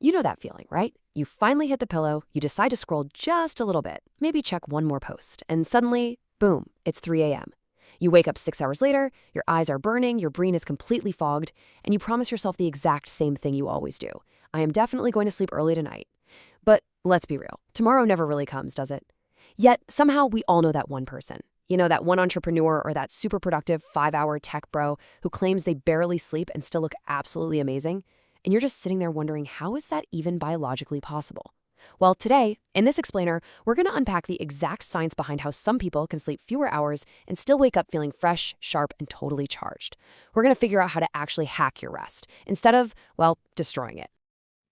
You know that feeling, right? You finally hit the pillow, you decide to scroll just a little bit, maybe check one more post, and suddenly, boom, it's 3 a.m. You wake up 6 hours later, your eyes are burning, your brain is completely fogged, and you promise yourself the exact same thing you always do. I am definitely going to sleep early tonight. But let's be real, tomorrow never really comes, does it? Yet, somehow we all know that one person. You know, that one entrepreneur or that super productive 5-hour tech bro who claims they barely sleep and still look absolutely amazing. And you're just sitting there wondering, how is that even biologically possible? Well, today, in this explainer, we're going to unpack the exact science behind how some people can sleep fewer hours and still wake up feeling fresh, sharp, and totally charged. We're going to figure out how to actually hack your rest instead of, well, destroying it.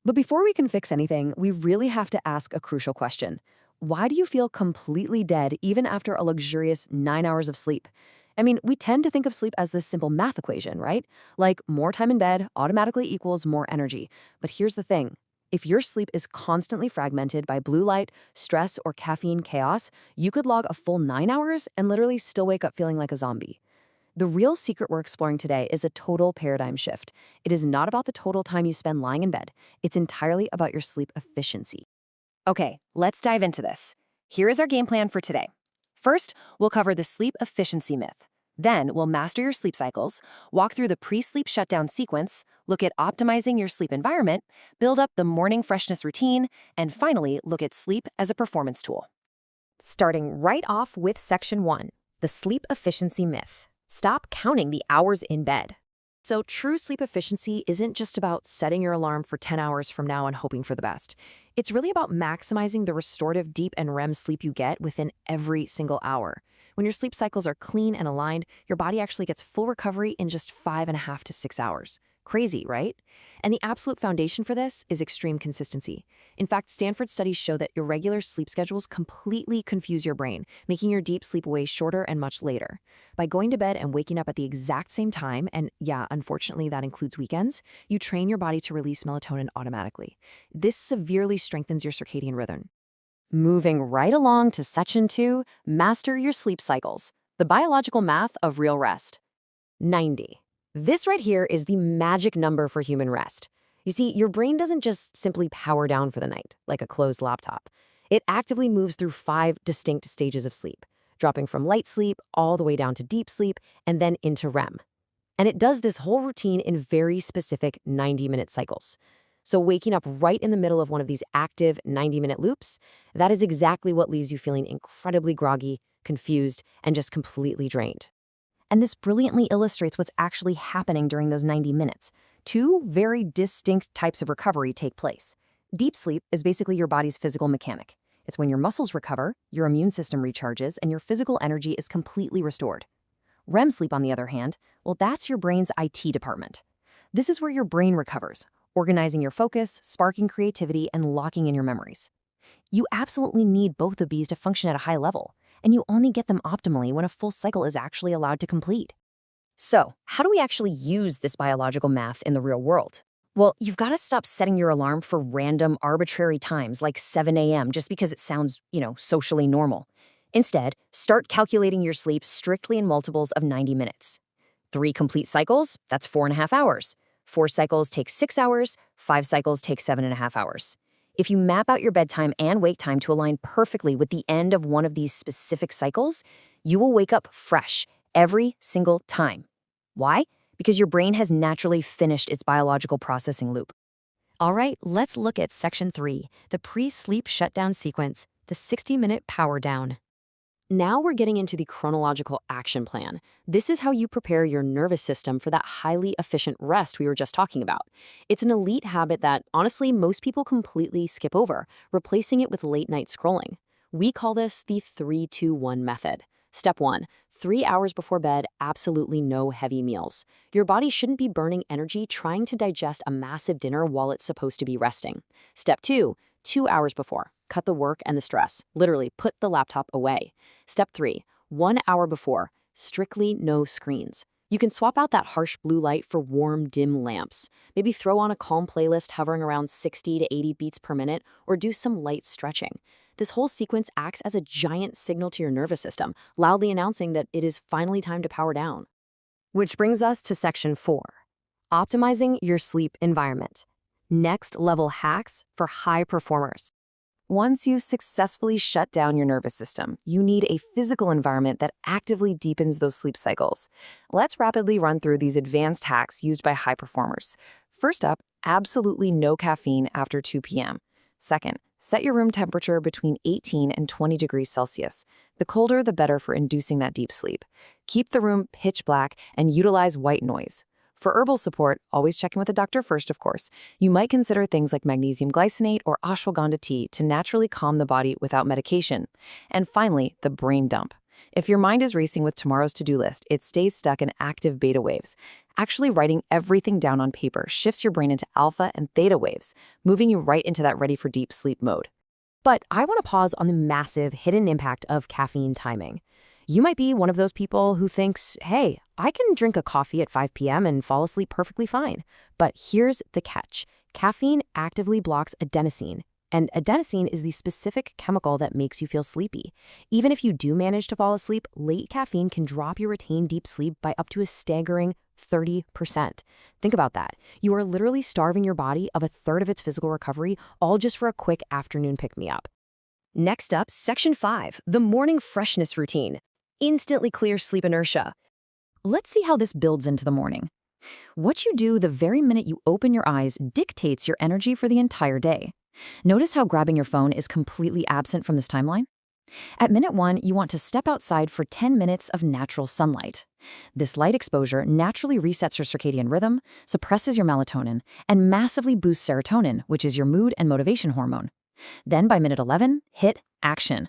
But before we can fix anything, we really have to ask a crucial question. Why do you feel completely dead even after a luxurious 9 hours of sleep? I mean, we tend to think of sleep as this simple math equation, right? Like more time in bed automatically equals more energy. But here's the thing. If your sleep is constantly fragmented by blue light, stress, or caffeine chaos, you could log a full 9 hours and literally still wake up feeling like a zombie. The real secret we're exploring today is a total paradigm shift. It is not about the total time you spend lying in bed. It's entirely about your sleep efficiency. Okay, let's dive into this. Here is our game plan for today. First, we'll cover the sleep efficiency myth. Then, we'll master your sleep cycles, walk through the pre-sleep shutdown sequence, look at optimizing your sleep environment, build up the morning freshness routine, and finally, look at sleep as a performance tool. Starting right off with Section 1, the sleep efficiency myth. Stop counting the hours in bed. So true sleep efficiency isn't just about setting your alarm for 10 hours from now and hoping for the best. It's really about maximizing the restorative deep and REM sleep you get within every single hour. When your sleep cycles are clean and aligned, your body actually gets full recovery in just 5.5 to 6 hours. Crazy, right? And the absolute foundation for this is extreme consistency. In fact, Stanford studies show that irregular sleep schedules completely confuse your brain, making your deep sleep way shorter and much later. By going to bed and waking up at the exact same time, and yeah, unfortunately that includes weekends, you train your body to release melatonin automatically. This severely strengthens your circadian rhythm. Moving right along to Section 2, master your sleep cycles, the biological math of real rest. 90. This right here is the magic number for human rest. You see, your brain doesn't just simply power down for the night, like a closed laptop. It actively moves through 5 distinct stages of sleep, dropping from light sleep all the way down to deep sleep and then into REM. And it does this whole routine in very specific 90-minute cycles. So waking up right in the middle of one of these active 90-minute loops, that is exactly what leaves you feeling incredibly groggy, confused, and just completely drained. And this brilliantly illustrates what's actually happening during those 90 minutes. 2 very distinct types of recovery take place. Deep sleep is basically your body's physical mechanic. It's when your muscles recover, your immune system recharges, and your physical energy is completely restored. REM sleep, on the other hand, well, that's your brain's IT department. This is where your brain recovers, organizing your focus, sparking creativity, and locking in your memories. You absolutely need both of these to function at a high level, and you only get them optimally when a full cycle is actually allowed to complete. So, how do we actually use this biological math in the real world? Well, you've got to stop setting your alarm for random, arbitrary times like 7 a.m. just because it sounds, socially normal. Instead, start calculating your sleep strictly in multiples of 90 minutes. 3 complete cycles, that's 4.5 hours. 4 cycles take 6 hours, 5 cycles take 7.5 hours. If you map out your bedtime and wake time to align perfectly with the end of one of these specific cycles, you will wake up fresh every single time. Why? Because your brain has naturally finished its biological processing loop. All right, let's look at Section 3, the pre-sleep shutdown sequence, the 60-minute power down. Now we're getting into the chronological action plan. This is how you prepare your nervous system for that highly efficient rest we were just talking about. It's an elite habit that, honestly, most people completely skip over, replacing it with late-night scrolling. We call this the 3-2-1 method. Step 1, 3 hours before bed, absolutely no heavy meals. Your body shouldn't be burning energy trying to digest a massive dinner while it's supposed to be resting. Step 2, 2 hours before. Cut the work and the stress. Literally, put the laptop away. Step 3, 1 hour before. Strictly no screens. You can swap out that harsh blue light for warm, dim lamps. Maybe throw on a calm playlist hovering around 60 to 80 beats per minute, or do some light stretching. This whole sequence acts as a giant signal to your nervous system, loudly announcing that it is finally time to power down. Which brings us to Section 4, optimizing your sleep environment. next-level hacks for high performers. Once you've successfully shut down your nervous system, you need a physical environment that actively deepens those sleep cycles. Let's rapidly run through these advanced hacks used by high performers. First up, absolutely no caffeine after 2 p.m. Second, set your room temperature between 18 and 20 degrees Celsius. The colder, the better for inducing that deep sleep. Keep the room pitch black and utilize white noise. For herbal support, always check in with a doctor first, of course. You might consider things like magnesium glycinate or ashwagandha tea to naturally calm the body without medication. And finally, the brain dump. If your mind is racing with tomorrow's to-do list, it stays stuck in active beta waves. Actually writing everything down on paper shifts your brain into alpha and theta waves, moving you right into that ready for deep sleep mode. But I want to pause on the massive hidden impact of caffeine timing. You might be one of those people who thinks, hey, I can drink a coffee at 5 p.m. and fall asleep perfectly fine. But here's the catch. Caffeine actively blocks adenosine, and adenosine is the specific chemical that makes you feel sleepy. Even if you do manage to fall asleep, late caffeine can drop your retained deep sleep by up to a staggering 30%. Think about that. You are literally starving your body of a third of its physical recovery, all just for a quick afternoon pick-me-up. Next up, Section 5, the morning freshness routine. Instantly clear sleep inertia. Let's see how this builds into the morning. What you do the very minute you open your eyes dictates your energy for the entire day. Notice how grabbing your phone is completely absent from this timeline? At minute 1, you want to step outside for 10 minutes of natural sunlight. This light exposure naturally resets your circadian rhythm, suppresses your melatonin, and massively boosts serotonin, which is your mood and motivation hormone. Then by minute 11, hit action.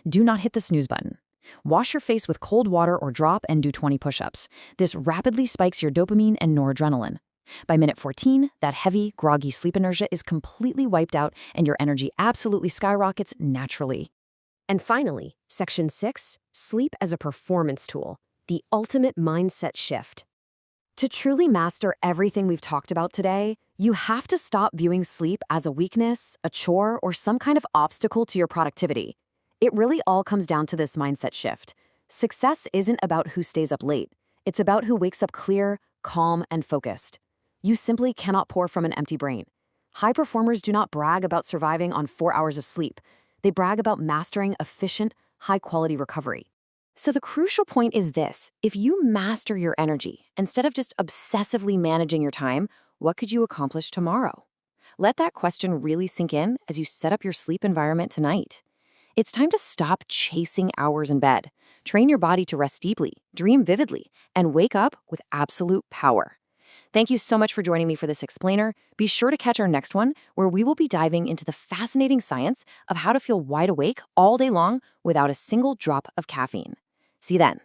Do not hit the snooze button. Wash your face with cold water or drop and do 20 push-ups. This rapidly spikes your dopamine and noradrenaline. By minute 14, that heavy, groggy sleep inertia is completely wiped out and your energy absolutely skyrockets naturally. And finally, Section 6, sleep as a performance tool, the ultimate mindset shift. To truly master everything we've talked about today, you have to stop viewing sleep as a weakness, a chore, or some kind of obstacle to your productivity. It really all comes down to this mindset shift. Success isn't about who stays up late. It's about who wakes up clear, calm, and focused. You simply cannot pour from an empty brain. High performers do not brag about surviving on 4 hours of sleep. They brag about mastering efficient, high-quality recovery. So the crucial point is this. If you master your energy, instead of just obsessively managing your time, what could you accomplish tomorrow? Let that question really sink in as you set up your sleep environment tonight. It's time to stop chasing hours in bed. Train your body to rest deeply, dream vividly, and wake up with absolute power. Thank you so much for joining me for this explainer. Be sure to catch our next one, where we will be diving into the fascinating science of how to feel wide awake all day long without a single drop of caffeine. See you then.